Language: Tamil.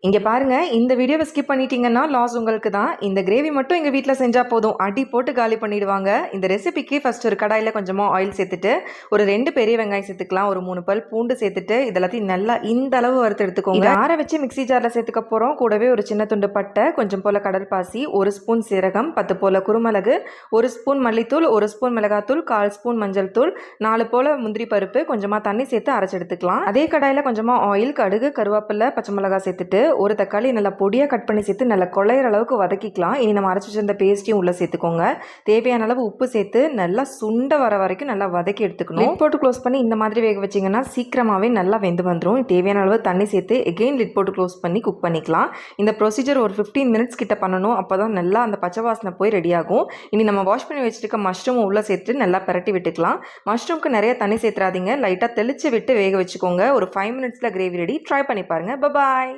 இங்கே பாருங்கள், இந்த வீடியோவை ஸ்கிப் பண்ணிட்டீங்கன்னா லாஸ் உங்களுக்கு தான். இந்த கிரேவி மட்டும் எங்கள் வீட்டில் செஞ்சால் போதும், அடி போட்டு காலி பண்ணிடுவாங்க. இந்த ரெசிபிக்கு ஃபஸ்ட் ஒரு கடாயில் கொஞ்சமாக ஆயில் சேர்த்துட்டு ஒரு 2 பெரிய வெங்காயம் சேர்த்துக்கலாம், ஒரு 3 பல் பூண்டு சேர்த்துட்டு இதெல்லாத்தையும் நல்லா இந்த அளவு வறுத்து எடுத்துக்கோங்க. ஆற வச்சு மிக்ஸி ஜாரில் சேர்த்துக்க போகிறோம். கூடவே ஒரு சின்ன துண்டு பட்டை, கொஞ்சம் போல் கடல்பாசி, 1 ஸ்பூன் சீரகம், 10 போல் குருமிளகு, 1 ஸ்பூன் மல்லித்தூள், 1 ஸ்பூன் மிளகாத்தூள், 1/4 ஸ்பூன் மஞ்சள் தூள், 4 போல் முந்திரி பருப்பு, கொஞ்சமாக தண்ணி சேர்த்து அரைச்சி எடுத்துக்கலாம். அதே கடாயில் கொஞ்சமாக ஆயில், கடுகு, கருவேப்பிலை, பச்சை மிளகாய் சேர்த்துட்டு ஒரு தக்காளி நல்லா பொடியாக கட் பண்ணி சேர்த்து நல்லா குழையிற அளவுக்கு வதக்கிக்கலாம். இனி நம்ம அரைச்சி வச்சிருந்த பேஸ்ட்டையும் உள்ளே சேர்த்துக்கோங்க. தேவையான அளவு உப்பு சேர்த்து நல்லா சுண்ட வர வரைக்கும் நல்லா வதக்கி எடுத்துக்கணும். லிட் போட்டு க்ளோஸ் பண்ணி இந்த மாதிரி வேக வச்சிங்கன்னா சீக்கிரமாகவே நல்லா வெந்து வந்துடும். தேவையான அளவு தண்ணி சேர்த்து எகெயின் லிட் போட்டு க்ளோஸ் பண்ணி குக் பண்ணிக்கலாம். இந்த ப்ரொசீஜர் ஒரு 15 மினிட்ஸ் கிட்ட பண்ணணும். அப்போ தான் நல்லா அந்த பச்சை வாசனை போய் ரெடி ஆகும். இனி நம்ம வாஷ் பண்ணி வச்சுருக்க மஷ்ரூம் உள்ளே சேர்த்து நல்லா பரட்டி விட்டுக்கலாம். மஷ்ரூம்க்கு நிறைய தண்ணி சேர்த்துறாதீங்க, லைட்டாக தெளித்து விட்டு வேக வச்சுக்கோங்க. ஒரு 5 மினிட்ஸில் கிரேவி ரெடி. ட்ரை பண்ணி பாருங்கள். பாய்.